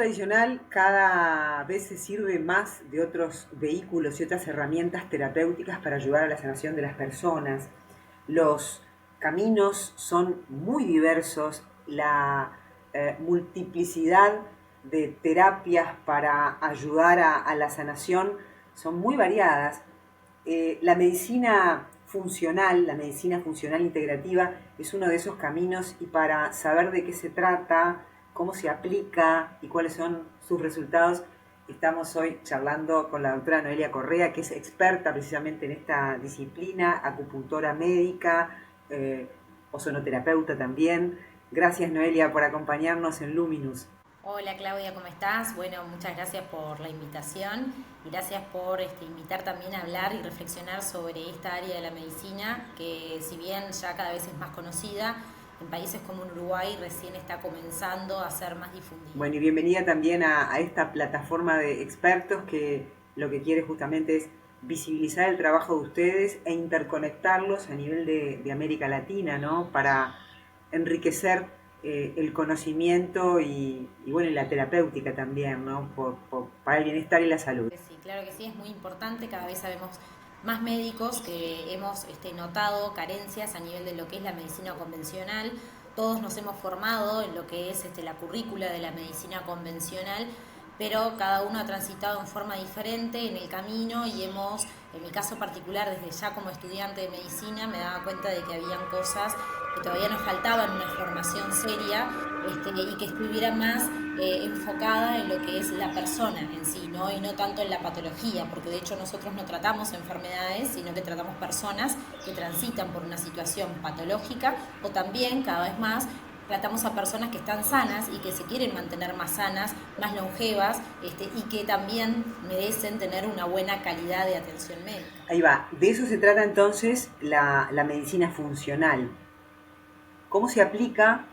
tradicional cada vez se sirve más de otros vehículos y otras herramientas terapéuticas para ayudar a la sanación de las personas. Los caminos son muy diversos, la multiplicidad de terapias para ayudar a la sanación son muy variadas. La medicina funcional integrativa es uno de esos caminos, y para saber de qué se trata, cómo se aplica y cuáles son sus resultados, estamos hoy charlando con la doctora Noelia Correa, que es experta precisamente en esta disciplina, acupuntora médica, ozonoterapeuta también. Gracias, Noelia, por acompañarnos en Luminus. Hola Claudia, ¿cómo estás? Bueno, muchas gracias por la invitación y gracias por invitar también a hablar y reflexionar sobre esta área de la medicina que, si bien ya cada vez es más conocida, en países como Uruguay recién está comenzando a ser más difundida. Bueno, y bienvenida también a esta plataforma de expertos que lo que quiere justamente es visibilizar el trabajo de ustedes e interconectarlos a nivel de América Latina, ¿no? Para enriquecer el conocimiento y bueno, y la terapéutica también, ¿no? Para el bienestar y la salud. Sí, claro que sí, es muy importante. Cada vez sabemos más médicos que hemos notado carencias a nivel de lo que es la medicina convencional. Todos nos hemos formado en lo que es la currícula de la medicina convencional, pero cada uno ha transitado en forma diferente en el camino y hemos, en mi caso particular, desde ya como estudiante de medicina, me daba cuenta de que habían cosas que todavía nos faltaban una formación seria y que estuviera más enfocada en lo que es la persona en sí, ¿no? Y no tanto en la patología, porque de hecho nosotros no tratamos enfermedades, sino que tratamos personas que transitan por una situación patológica, o también cada vez más tratamos a personas que están sanas y que se quieren mantener más sanas, más longevas, y que también merecen tener una buena calidad de atención médica. Ahí va, de eso se trata entonces la medicina funcional. ¿Cómo se aplica?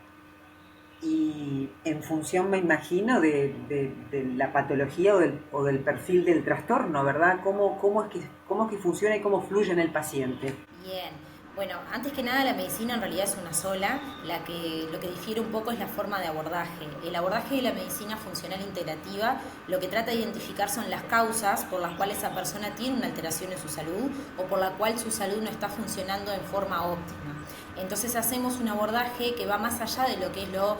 Y en función, me imagino, de la patología o del perfil del trastorno, ¿verdad? ¿Cómo es que funciona y cómo fluye en el paciente? Bien, bueno, antes que nada la medicina en realidad es una sola, lo que difiere un poco es la forma de abordaje. El abordaje de la medicina funcional integrativa lo que trata de identificar son las causas por las cuales esa persona tiene una alteración en su salud o por la cual su salud no está funcionando en forma óptima. Entonces hacemos un abordaje que va más allá de lo que es lo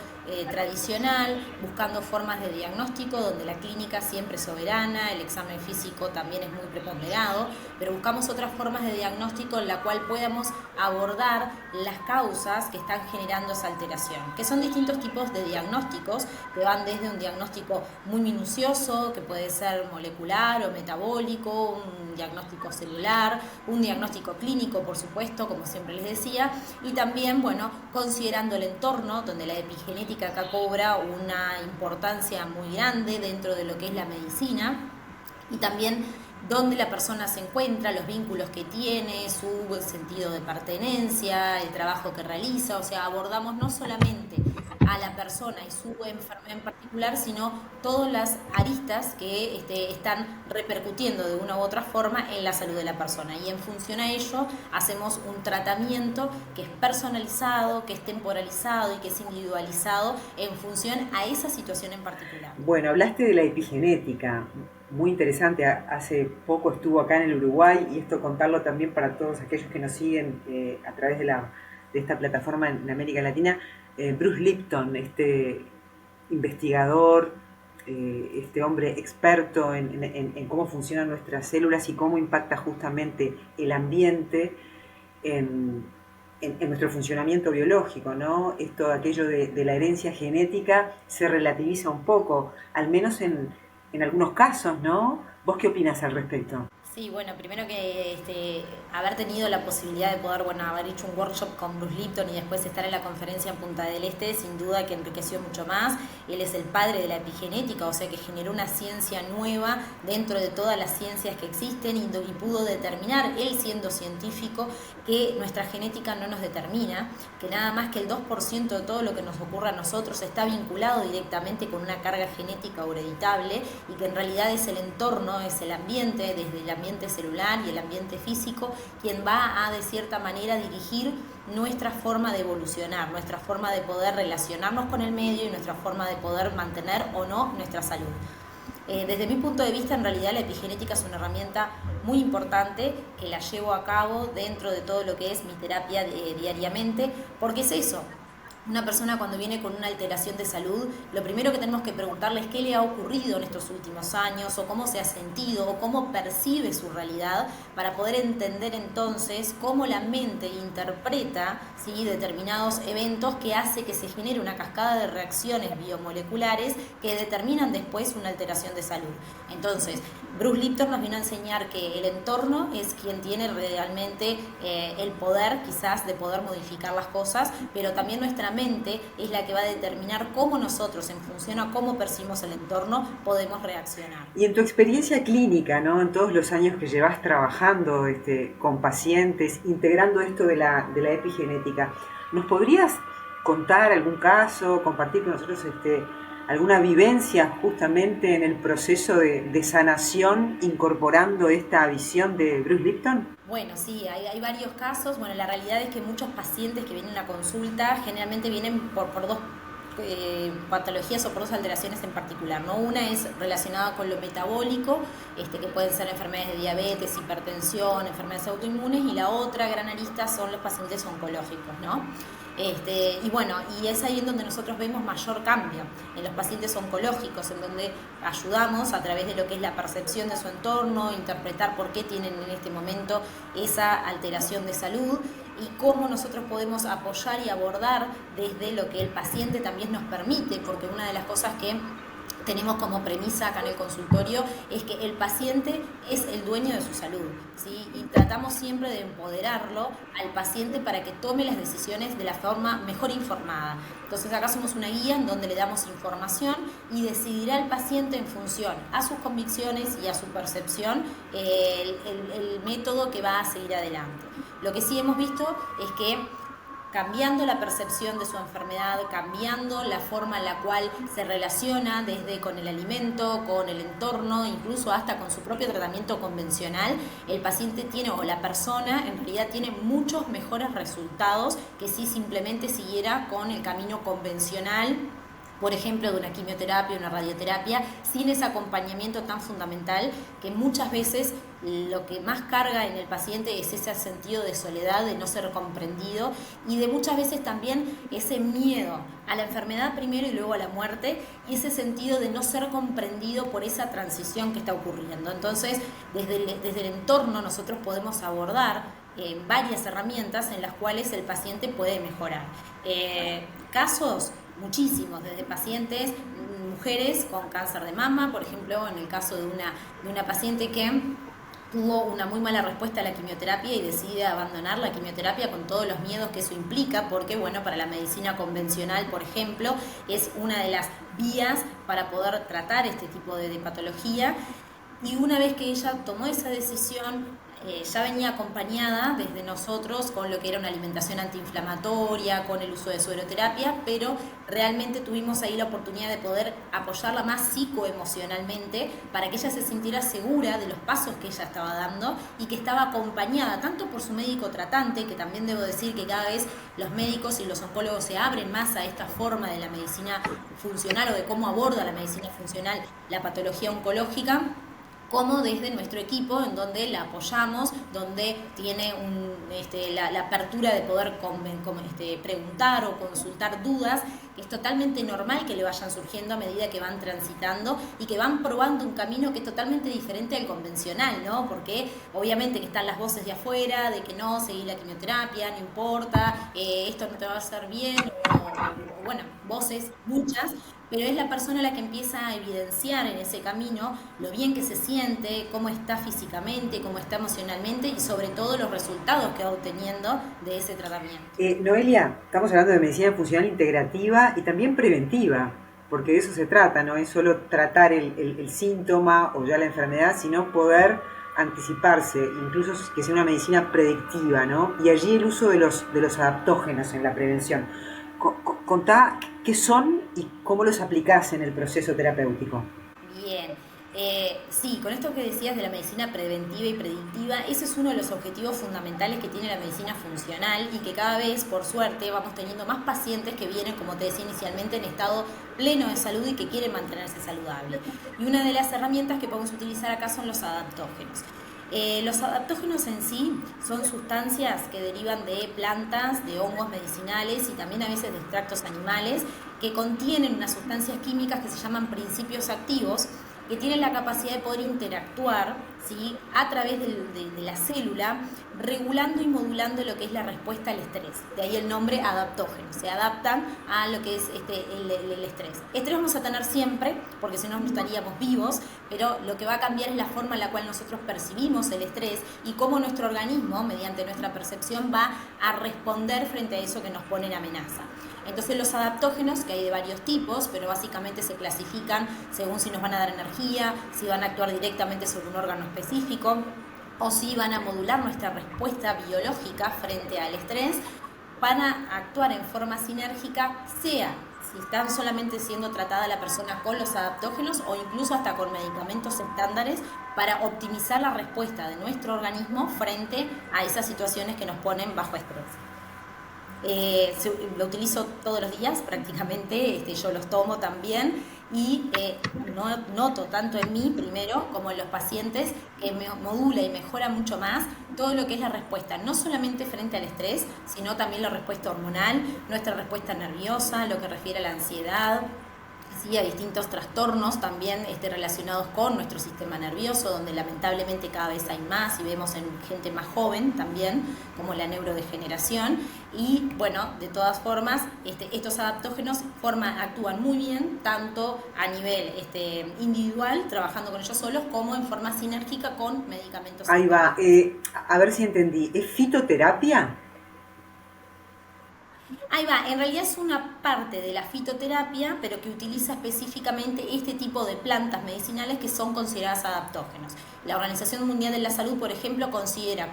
tradicional, buscando formas de diagnóstico donde la clínica siempre es soberana, el examen físico también es muy preponderado, pero buscamos otras formas de diagnóstico en la cual podamos abordar las causas que están generando esa alteración, que son distintos tipos de diagnósticos, que van desde un diagnóstico muy minucioso, que puede ser molecular o metabólico, un diagnóstico celular, un diagnóstico clínico, por supuesto, como siempre les decía, y también, bueno, considerando el entorno, donde la epigenética acá cobra una importancia muy grande dentro de lo que es la medicina, y también dónde la persona se encuentra, los vínculos que tiene, su sentido de pertenencia, el trabajo que realiza. O sea, abordamos no solamente a la persona y su enfermedad en particular, sino todas las aristas que están repercutiendo de una u otra forma en la salud de la persona. Y en función a ello hacemos un tratamiento que es personalizado, que es temporalizado y que es individualizado en función a esa situación en particular. Bueno, hablaste de la epigenética, muy interesante. Hace poco estuvo acá en el Uruguay, y esto contarlo también para todos aquellos que nos siguen a través de esta plataforma en América Latina. Bruce Lipton, este investigador, este hombre experto en cómo funcionan nuestras células y cómo impacta justamente el ambiente en nuestro funcionamiento biológico, ¿no? Aquello de la herencia genética se relativiza un poco, al menos en algunos casos, ¿no? ¿Vos qué opinas al respecto? Sí, bueno, primero que haber tenido la posibilidad de poder, haber hecho un workshop con Bruce Lipton y después estar en la conferencia en Punta del Este, sin duda que enriqueció mucho más. Él es el padre de la epigenética, o sea que generó una ciencia nueva dentro de todas las ciencias que existen y pudo determinar, él siendo científico, que nuestra genética no nos determina, que nada más que el 2% de todo lo que nos ocurra a nosotros está vinculado directamente con una carga genética hereditable, y que en realidad es el entorno, es el ambiente, desde el ambiente celular y el ambiente físico, quien va a de cierta manera dirigir nuestra forma de evolucionar, nuestra forma de poder relacionarnos con el medio y nuestra forma de poder mantener o no nuestra salud. Desde mi punto de vista, en realidad la epigenética es una herramienta muy importante que la llevo a cabo dentro de todo lo que es mi terapia diariamente, porque es eso. Una persona cuando viene con una alteración de salud, lo primero que tenemos que preguntarle es qué le ha ocurrido en estos últimos años, o cómo se ha sentido, o cómo percibe su realidad, para poder entender entonces cómo la mente interpreta, ¿sí?, determinados eventos que hace que se genere una cascada de reacciones biomoleculares que determinan después una alteración de salud. Entonces, Bruce Lipton nos vino a enseñar que el entorno es quien tiene realmente el poder quizás de poder modificar las cosas, pero también nuestra mente es la que va a determinar cómo nosotros, en función a cómo percibimos el entorno, podemos reaccionar. Y en tu experiencia clínica, ¿no?, en todos los años que llevas trabajando con pacientes, integrando esto de la epigenética, ¿nos podrías contar algún caso, compartir con nosotros alguna vivencia justamente en el proceso de sanación incorporando esta visión de Bruce Lipton? Bueno, sí, hay varios casos. Bueno, la realidad es que muchos pacientes que vienen a consulta generalmente vienen por dos patologías o por dos alteraciones en particular, ¿no? Una es relacionada con lo metabólico, que pueden ser enfermedades de diabetes, hipertensión, enfermedades autoinmunes, y la otra gran arista son los pacientes oncológicos, ¿no? Y bueno, y es ahí en donde nosotros vemos mayor cambio, en los pacientes oncológicos, en donde ayudamos a través de lo que es la percepción de su entorno, interpretar por qué tienen en este momento esa alteración de salud y cómo nosotros podemos apoyar y abordar desde lo que el paciente también nos permite, porque una de las cosas que tenemos como premisa acá en el consultorio es que el paciente es el dueño de su salud, ¿sí? Y tratamos siempre de empoderarlo al paciente para que tome las decisiones de la forma mejor informada. Entonces acá somos una guía en donde le damos información y decidirá el paciente en función a sus convicciones y a su percepción el método que va a seguir adelante. Lo que sí hemos visto es que cambiando la percepción de su enfermedad, cambiando la forma en la cual se relaciona desde con el alimento, con el entorno, incluso hasta con su propio tratamiento convencional, el paciente tiene, o la persona en realidad tiene muchos mejores resultados que si simplemente siguiera con el camino convencional, por ejemplo, de una quimioterapia, una radioterapia, sin ese acompañamiento tan fundamental que muchas veces lo que más carga en el paciente es ese sentido de soledad, de no ser comprendido y de muchas veces también ese miedo a la enfermedad primero y luego a la muerte y ese sentido de no ser comprendido por esa transición que está ocurriendo. Entonces, desde el entorno nosotros podemos abordar varias herramientas en las cuales el paciente puede mejorar. Casos muchísimos, desde pacientes, mujeres con cáncer de mama, por ejemplo, en el caso de una paciente que tuvo una muy mala respuesta a la quimioterapia y decide abandonar la quimioterapia con todos los miedos que eso implica, porque bueno, para la medicina convencional, por ejemplo, es una de las vías para poder tratar este tipo de patología. Y una vez que ella tomó esa decisión, ya venía acompañada desde nosotros con lo que era una alimentación antiinflamatoria, con el uso de sueroterapia, pero realmente tuvimos ahí la oportunidad de poder apoyarla más psicoemocionalmente para que ella se sintiera segura de los pasos que ella estaba dando y que estaba acompañada tanto por su médico tratante, que también debo decir que cada vez los médicos y los oncólogos se abren más a esta forma de la medicina funcional o de cómo aborda la medicina funcional la patología oncológica, como desde nuestro equipo, en donde la apoyamos, donde tiene la apertura de poder preguntar o consultar dudas, que es totalmente normal que le vayan surgiendo a medida que van transitando y que van probando un camino que es totalmente diferente al convencional, ¿no? Porque obviamente que están las voces de afuera, de que no, seguir la quimioterapia, no importa, esto no te va a hacer bien, o bueno, voces, muchas, pero es la persona la que empieza a evidenciar en ese camino lo bien que se siente, cómo está físicamente, cómo está emocionalmente y sobre todo los resultados que va obteniendo de ese tratamiento. Noelia, estamos hablando de medicina funcional integrativa y también preventiva, porque de eso se trata, no es solo tratar el síntoma o ya la enfermedad, sino poder anticiparse, incluso que sea una medicina predictiva, ¿no? Y allí el uso de los adaptógenos en la prevención. Contá qué son y cómo los aplicás en el proceso terapéutico. Bien, Sí, con esto que decías de la medicina preventiva y predictiva, ese es uno de los objetivos fundamentales que tiene la medicina funcional y que cada vez, por suerte, vamos teniendo más pacientes que vienen, como te decía inicialmente, en estado pleno de salud y que quieren mantenerse saludable. Y una de las herramientas que podemos utilizar acá son los adaptógenos. Los adaptógenos en sí son sustancias que derivan de plantas, de hongos medicinales y también a veces de extractos animales que contienen unas sustancias químicas que se llaman principios activos que tienen la capacidad de poder interactuar, ¿sí?, a través de la célula, regulando y modulando lo que es la respuesta al estrés. De ahí el nombre adaptógeno. Se adaptan a lo que es el estrés. Estrés vamos a tener siempre, porque si no estaríamos vivos, pero lo que va a cambiar es la forma en la cual nosotros percibimos el estrés y cómo nuestro organismo, mediante nuestra percepción, va a responder frente a eso que nos pone en amenaza. Entonces los adaptógenos, que hay de varios tipos, pero básicamente se clasifican según si nos van a dar energía, si van a actuar directamente sobre un órgano específico o si van a modular nuestra respuesta biológica frente al estrés, van a actuar en forma sinérgica, sea si están solamente siendo tratada la persona con los adaptógenos o incluso hasta con medicamentos estándares para optimizar la respuesta de nuestro organismo frente a esas situaciones que nos ponen bajo estrés. Lo utilizo todos los días prácticamente, yo los tomo también y noto tanto en mí primero como en los pacientes que me modula y mejora mucho más todo lo que es la respuesta, no solamente frente al estrés, sino también la respuesta hormonal, nuestra respuesta nerviosa, lo que refiere a la ansiedad, ¿sí?, a distintos trastornos también relacionados con nuestro sistema nervioso, donde lamentablemente cada vez hay más y vemos en gente más joven también, como la neurodegeneración. Y bueno, de todas formas, estos adaptógenos actúan muy bien, tanto a nivel individual, trabajando con ellos solos, como en forma sinérgica con medicamentos. Ahí va, a ver si entendí, ¿es fitoterapia? Ahí va, en realidad es una parte de la fitoterapia, pero que utiliza específicamente este tipo de plantas medicinales que son consideradas adaptógenos. La Organización Mundial de la Salud, por ejemplo, considera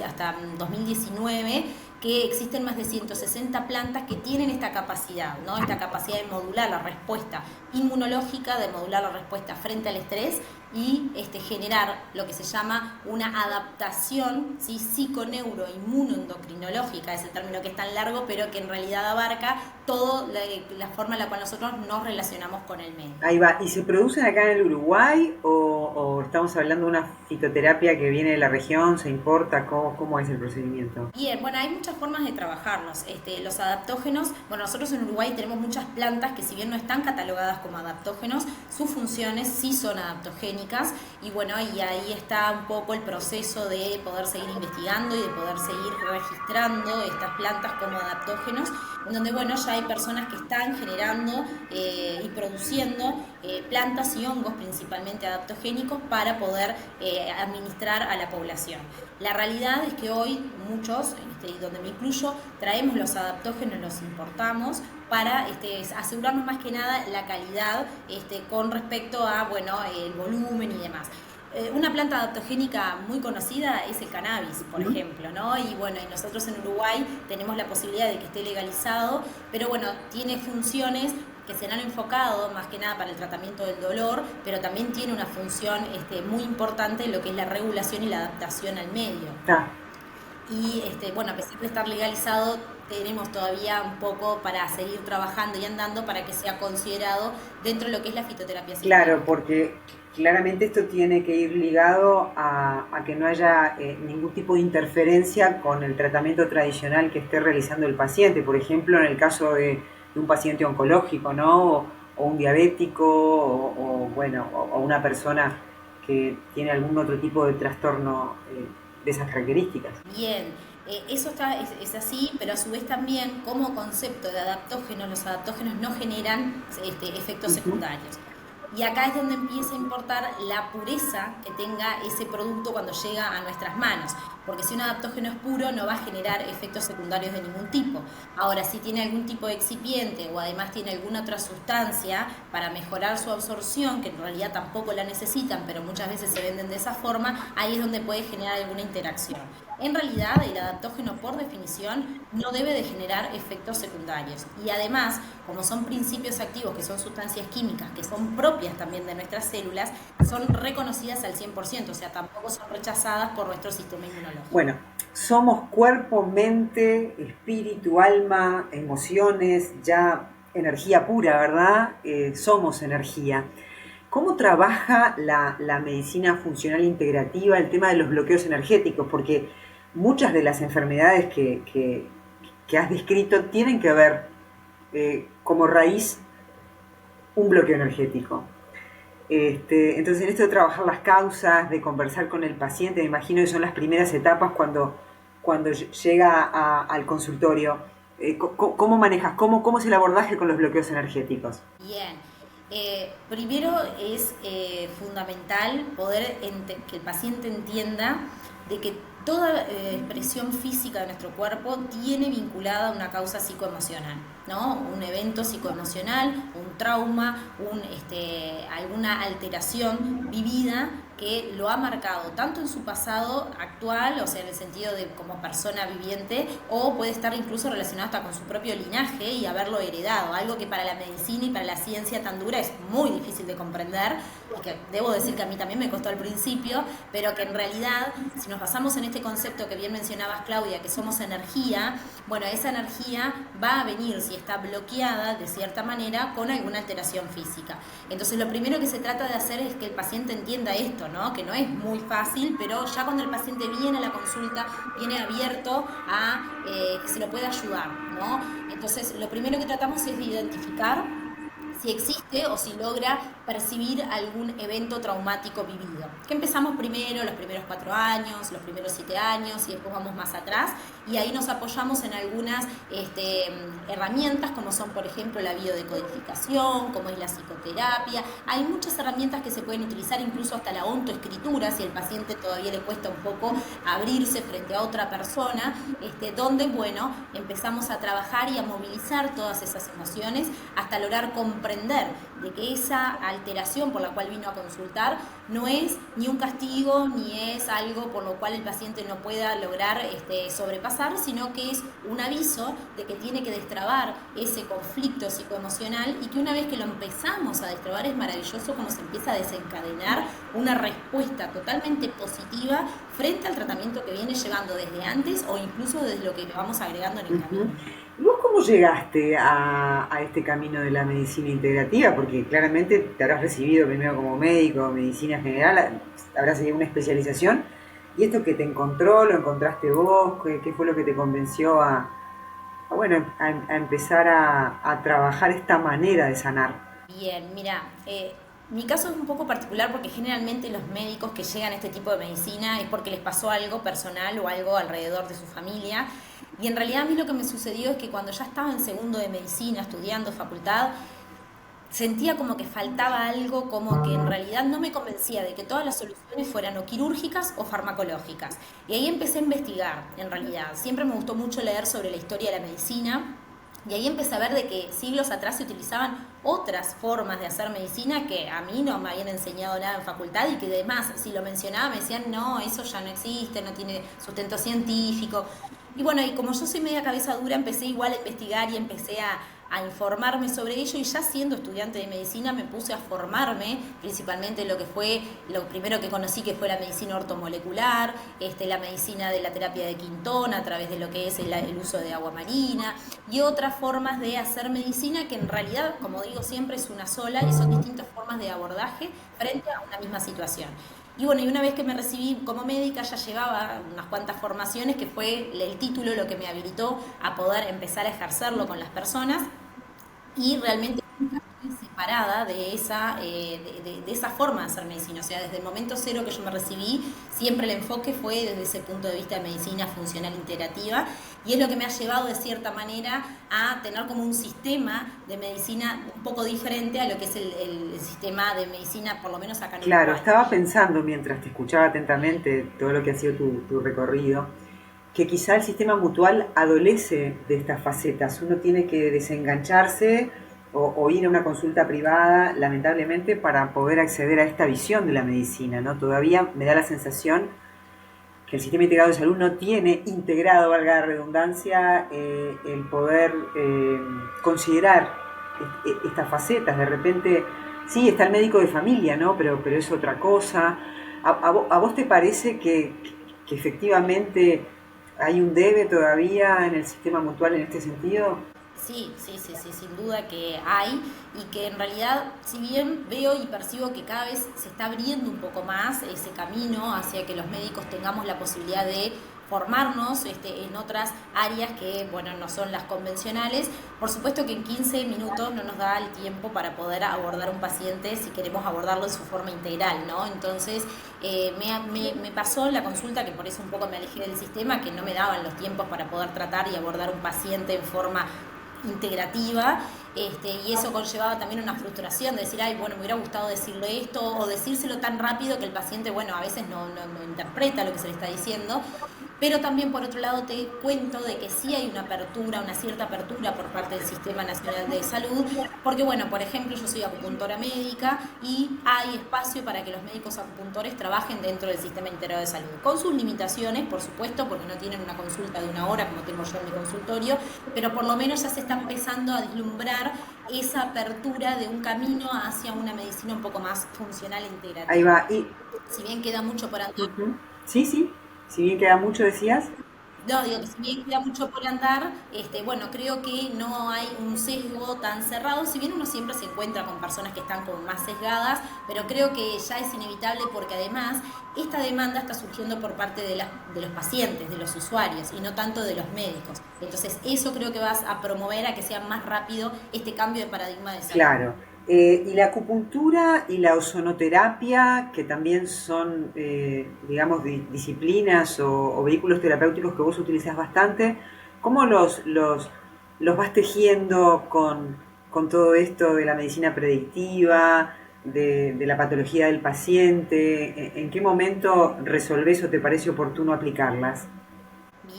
hasta 2019 que existen más de 160 plantas que tienen esta capacidad, ¿no? Esta capacidad de modular la respuesta inmunológica, de modular la respuesta frente al estrés y generar lo que se llama una adaptación, ¿sí?, psiconeuroinmunoendocrinológica, es el término que es tan largo, pero que en realidad abarca toda la forma en la cual nosotros nos relacionamos con el medio. Ahí va, ¿y se producen acá en el Uruguay o estamos hablando de una fitoterapia que viene de la región, se importa? ¿Cómo es el procedimiento? Bien, bueno, hay muchas formas de trabajarlos. Los adaptógenos, bueno, nosotros en Uruguay tenemos muchas plantas que si bien no están catalogadas como adaptógenos, sus funciones sí son adaptogénicas y bueno, y ahí está un poco el proceso de poder seguir investigando y de poder seguir registrando estas plantas como adaptógenos, en donde bueno, ya hay personas que están generando y produciendo plantas y hongos principalmente adaptogénicos para poder administrar a la población. La realidad es que hoy muchos, y donde me incluyo, traemos los adaptógenos, los importamos para asegurarnos más que nada la calidad con respecto a bueno, el volumen y demás. Una planta adaptogénica muy conocida es el cannabis, por ejemplo, ¿no? Y bueno, y nosotros en Uruguay tenemos la posibilidad de que esté legalizado, pero bueno, tiene funciones que se han enfocado más que nada para el tratamiento del dolor, pero también tiene una función muy importante en lo que es la regulación y la adaptación al medio. Y bueno, a pesar de estar legalizado, tenemos todavía un poco para seguir trabajando y andando para que sea considerado dentro de lo que es la fitoterapia. Claro, porque claramente esto tiene que ir ligado a que no haya ningún tipo de interferencia con el tratamiento tradicional que esté realizando el paciente. Por ejemplo, en el caso de un paciente oncológico, ¿no? O un diabético, o una persona que tiene algún otro tipo de trastorno de esas características. Bien, eso es así, pero a su vez también como concepto de adaptógenos, los adaptógenos no generan efectos secundarios. Y acá es donde empieza a importar la pureza que tenga ese producto cuando llega a nuestras manos. porque si un adaptógeno es puro no va a generar efectos secundarios de ningún tipo. Ahora, si tiene algún tipo de excipiente o además tiene alguna otra sustancia para mejorar su absorción, que en realidad tampoco la necesitan, pero muchas veces se venden de esa forma, ahí es donde puede generar alguna interacción. En realidad, el adaptógeno, por definición, no debe de generar efectos secundarios. Y además, como son principios activos, que son sustancias químicas, que son propias también de nuestras células, son reconocidas al 100%, o sea, tampoco son rechazadas por nuestro sistema inmunológico. Bueno, somos cuerpo, mente, espíritu, alma, emociones, ya energía pura, ¿verdad? Somos energía. ¿Cómo trabaja la medicina funcional integrativa el tema de los bloqueos energéticos? Porque muchas de las enfermedades que has descrito tienen que ver como raíz un bloqueo energético. Entonces, en esto de trabajar las causas, de conversar con el paciente, me imagino que son las primeras etapas cuando llega al consultorio. ¿Cómo manejas? ¿Cómo es el abordaje con los bloqueos energéticos? Bien. Primero es fundamental poder que el paciente entienda de que toda expresión física de nuestro cuerpo tiene vinculada una causa psicoemocional, ¿no? Un evento psicoemocional, un trauma, alguna alteración vivida que lo ha marcado tanto en su pasado actual, o sea, en el sentido de como persona viviente, o puede estar incluso relacionado hasta con su propio linaje y haberlo heredado, algo que para la medicina y para la ciencia tan dura es muy difícil de comprender, y que debo decir que a mí también me costó al principio, pero que en realidad, si nos basamos en este concepto que bien mencionabas, Claudia, que somos energía, bueno, esa energía va a venir, si está bloqueada de cierta manera, con alguna alteración física. Entonces, lo primero que se trata de hacer es que el paciente entienda esto, ¿no? Que no es muy fácil, pero ya cuando el paciente viene a la consulta, viene abierto a que se lo pueda ayudar, ¿no? Entonces, lo primero que tratamos es de identificar si existe o si logra percibir algún evento traumático vivido. Que empezamos primero, los primeros 4 años, los primeros 7 años y después vamos más atrás, y ahí nos apoyamos en algunas herramientas como son, por ejemplo, la biodecodificación, como es la psicoterapia. Hay muchas herramientas que se pueden utilizar, incluso hasta la ontoescritura, si el paciente todavía le cuesta un poco abrirse frente a otra persona, donde, bueno, empezamos a trabajar y a movilizar todas esas emociones hasta lograr comprender de que esa alteración por la cual vino a consultar no es ni un castigo ni es algo por lo cual el paciente no pueda lograr sobrepasar, sino que es un aviso de que tiene que destrabar ese conflicto psicoemocional, y que una vez que lo empezamos a destrabar es maravilloso cuando se empieza a desencadenar una respuesta totalmente positiva frente al tratamiento que viene llevando desde antes o incluso desde lo que vamos agregando en el camino. ¿Y vos cómo llegaste a este camino de la medicina integrativa? Porque claramente te habrás recibido primero como médico, medicina general, habrás seguido una especialización. ¿Y esto que te encontró, lo encontraste vos? ¿Qué fue lo que te convenció a empezar a trabajar esta manera de sanar? Bien, mira, mi caso es un poco particular porque generalmente los médicos que llegan a este tipo de medicina es porque les pasó algo personal o algo alrededor de su familia. Y en realidad a mí lo que me sucedió es que cuando ya estaba en segundo de medicina, estudiando facultad, sentía como que faltaba algo, como que en realidad no me convencía de que todas las soluciones fueran o quirúrgicas o farmacológicas. Y ahí empecé a investigar, en realidad. Siempre me gustó mucho leer sobre la historia de la medicina, y ahí empecé a ver de que siglos atrás se utilizaban otras formas de hacer medicina que a mí no me habían enseñado nada en facultad, y que además, si lo mencionaba, me decían, no, eso ya no existe, no tiene sustento científico. Y bueno, y como yo soy media cabeza dura, empecé igual a investigar y empecé a informarme sobre ello, y ya siendo estudiante de medicina me puse a formarme, principalmente lo primero que conocí, que fue la medicina ortomolecular, la medicina de la terapia de Quintón a través de lo que es el uso de agua marina y otras formas de hacer medicina que en realidad, como digo siempre, es una sola, y son distintas formas de abordaje frente a una misma situación. Y bueno, y una vez que me recibí como médica ya llevaba unas cuantas formaciones, que fue el título lo que me habilitó a poder empezar a ejercerlo con las personas, y realmente ese separada de de esa forma de hacer medicina. O sea, desde el momento cero que yo me recibí, siempre el enfoque fue desde ese punto de vista de medicina funcional integrativa, y es lo que me ha llevado de cierta manera a tener como un sistema de medicina un poco diferente a lo que es el sistema de medicina, por lo menos acá en Uruguay. Claro, estaba pensando mientras te escuchaba atentamente todo lo que ha sido tu recorrido, que quizá el sistema mutual adolece de estas facetas. Uno tiene que desengancharse o ir a una consulta privada, lamentablemente, para poder acceder a esta visión de la medicina, ¿no? Todavía me da la sensación que el sistema integrado de salud no tiene integrado, valga la redundancia, el poder considerar estas facetas. De repente, sí, está el médico de familia, ¿no? Pero es otra cosa. ¿A vos te parece que efectivamente hay un debe todavía en el sistema mutual en este sentido? Sí, sin duda que hay, y que en realidad, si bien veo y percibo que cada vez se está abriendo un poco más ese camino hacia que los médicos tengamos la posibilidad de formarnos en otras áreas que, bueno, no son las convencionales. Por supuesto que en 15 minutos no nos da el tiempo para poder abordar un paciente si queremos abordarlo de su forma integral, ¿no? Entonces, me pasó en la consulta, que por eso un poco me alejé del sistema, que no me daban los tiempos para poder tratar y abordar un paciente en forma integrativa, y eso conllevaba también una frustración de decir, ay, bueno, me hubiera gustado decirle esto, o decírselo tan rápido que el paciente, bueno, a veces no interpreta lo que se le está diciendo. Pero también, por otro lado, te cuento de que sí hay una apertura, una cierta apertura por parte del Sistema Nacional de Salud, porque, bueno, por ejemplo, yo soy acupuntora médica y hay espacio para que los médicos acupuntores trabajen dentro del Sistema Integrado de Salud, con sus limitaciones, por supuesto, porque no tienen una consulta de 1 hora como tengo yo en mi consultorio, pero por lo menos ya se está empezando a vislumbrar esa apertura de un camino hacia una medicina un poco más funcional e Ahí integrativa. va. Si bien queda mucho por andar. Uh-huh. Sí, sí. Si bien queda mucho, decías. No, digo que si bien queda mucho por andar, bueno, creo que no hay un sesgo tan cerrado, si bien uno siempre se encuentra con personas que están como más sesgadas, pero creo que ya es inevitable, porque además esta demanda está surgiendo por parte de los pacientes, de los usuarios, y no tanto de los médicos. Entonces eso creo que vas a promover a que sea más rápido este cambio de paradigma de salud. Claro. Y la acupuntura y la ozonoterapia, que también son, digamos, disciplinas o vehículos terapéuticos que vos utilizás bastante, ¿cómo los vas tejiendo con todo esto de la medicina predictiva, de la patología del paciente? ¿En qué momento resolvés o te parece oportuno aplicarlas?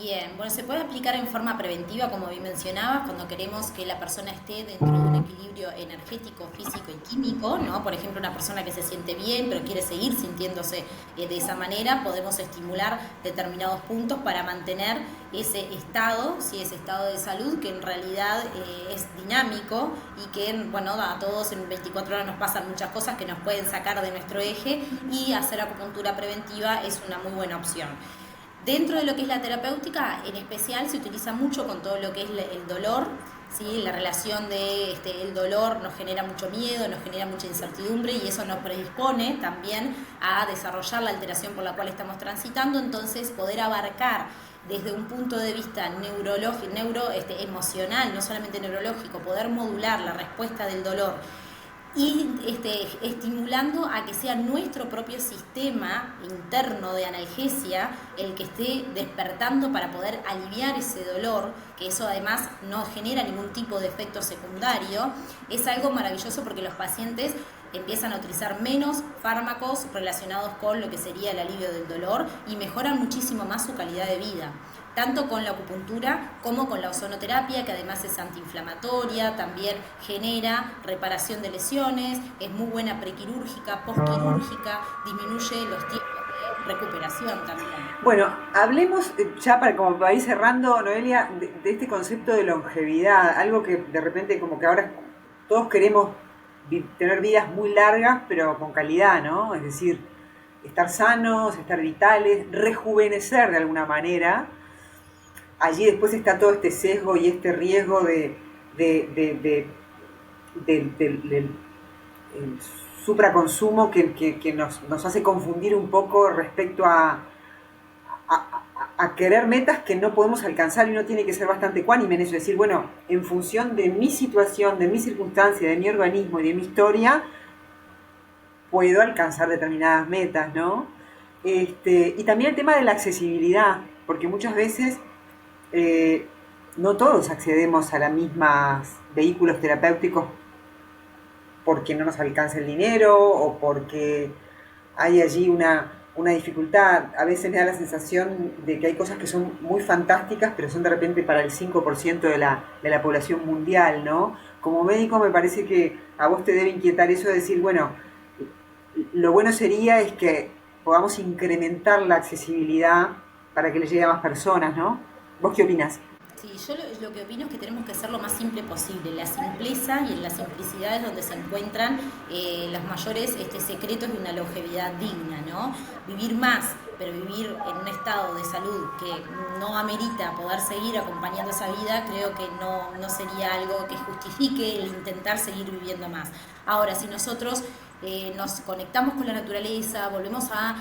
Bien, bueno, se puede aplicar en forma preventiva, como bien mencionabas, cuando queremos que la persona esté dentro de un equilibrio energético, físico y químico, ¿no? Por ejemplo, una persona que se siente bien, pero quiere seguir sintiéndose de esa manera, podemos estimular determinados puntos para mantener ese estado, sí, ese estado de salud, que en realidad es dinámico, y que, bueno, a todos en 24 horas nos pasan muchas cosas que nos pueden sacar de nuestro eje, y hacer acupuntura preventiva es una muy buena opción. Dentro de lo que es la terapéutica, en especial se utiliza mucho con todo lo que es el dolor, ¿sí? La relación de el dolor nos genera mucho miedo, nos genera mucha incertidumbre, y eso nos predispone también a desarrollar la alteración por la cual estamos transitando. Entonces, poder abarcar desde un punto de vista emocional, no solamente neurológico, poder modular la respuesta del dolor y estimulando a que sea nuestro propio sistema interno de analgesia el que esté despertando para poder aliviar ese dolor, que eso además no genera ningún tipo de efecto secundario. Es algo maravilloso, porque los pacientes empiezan a utilizar menos fármacos relacionados con lo que sería el alivio del dolor, y mejoran muchísimo más su calidad de vida, tanto con la acupuntura como con la ozonoterapia, que además es antiinflamatoria, también genera reparación de lesiones, es muy buena prequirúrgica, postquirúrgica, disminuye los tiempos de recuperación también. Bueno, hablemos ya como para ir cerrando, Noelia, de este concepto de longevidad, algo que de repente como que ahora todos queremos tener vidas muy largas, pero con calidad, ¿no? Es decir, estar sanos, estar vitales, rejuvenecer de alguna manera. Allí después está todo este sesgo y este riesgo del supraconsumo que nos hace confundir un poco respecto a a querer metas que no podemos alcanzar, y uno tiene que ser bastante ecuánime en eso, decir, bueno, en función de mi situación, de mi circunstancia, de mi organismo y de mi historia, puedo alcanzar determinadas metas, ¿no? Y también el tema de la accesibilidad, porque muchas veces no todos accedemos a los mismos vehículos terapéuticos porque no nos alcanza el dinero o porque hay allí una dificultad. A veces me da la sensación de que hay cosas que son muy fantásticas, pero son de repente para el 5% de la población mundial, ¿no? Como médico me parece que a vos te debe inquietar eso de decir, bueno, lo bueno sería es que podamos incrementar la accesibilidad para que le llegue a más personas, ¿no? ¿Vos qué opinás? Sí, yo lo que opino es que tenemos que ser lo más simple posible. La simpleza, y en la simplicidad es donde se encuentran los mayores secretos de una longevidad digna, ¿no? Vivir más, pero vivir en un estado de salud que no amerita poder seguir acompañando esa vida, creo que no sería algo que justifique el intentar seguir viviendo más. Ahora, si nosotros nos conectamos con la naturaleza, volvemos a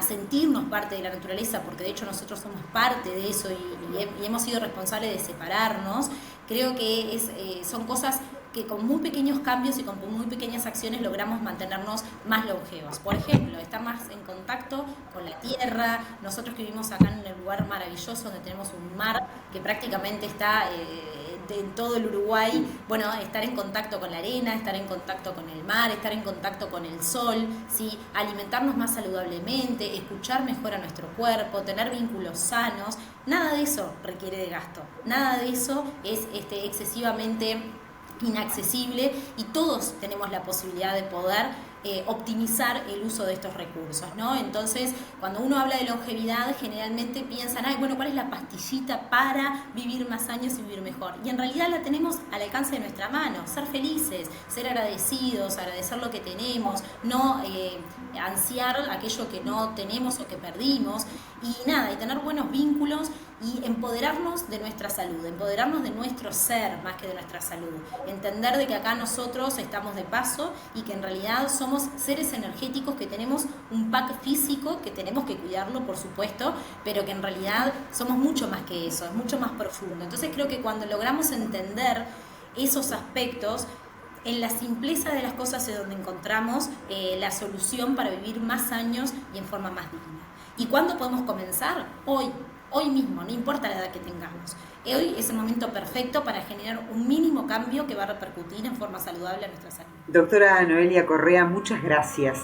sentirnos parte de la naturaleza, porque de hecho nosotros somos parte de eso y hemos sido responsables de separarnos, creo que son cosas que con muy pequeños cambios y con muy pequeñas acciones logramos mantenernos más longevos. Por ejemplo, estar más en contacto con la tierra. Nosotros que vivimos acá en un lugar maravilloso donde tenemos un mar que prácticamente está en todo el Uruguay, bueno, estar en contacto con la arena, estar en contacto con el mar, estar en contacto con el sol, ¿sí? Alimentarnos más saludablemente, escuchar mejor a nuestro cuerpo, tener vínculos sanos, nada de eso requiere de gasto, nada de eso es excesivamente inaccesible, y todos tenemos la posibilidad de poder optimizar el uso de estos recursos, ¿no? Entonces, cuando uno habla de longevidad, generalmente piensan, bueno, ¿cuál es la pastillita para vivir más años y vivir mejor? Y en realidad la tenemos al alcance de nuestra mano: ser felices, ser agradecidos, agradecer lo que tenemos, no ansiar aquello que no tenemos o que perdimos, y nada, y tener buenos vínculos y empoderarnos de nuestra salud, empoderarnos de nuestro ser más que de nuestra salud, entender de que acá nosotros estamos de paso y que en realidad somos seres energéticos, que tenemos un pack físico que tenemos que cuidarlo, por supuesto, pero que en realidad somos mucho más que eso, es mucho más profundo. Entonces creo que cuando logramos entender esos aspectos, en la simpleza de las cosas es donde encontramos la solución para vivir más años y en forma más digna. ¿Y cuándo podemos comenzar? Hoy mismo, no importa la edad que tengamos. Hoy es el momento perfecto para generar un mínimo cambio que va a repercutir en forma saludable a nuestra salud. Doctora Noelia Correa, muchas gracias.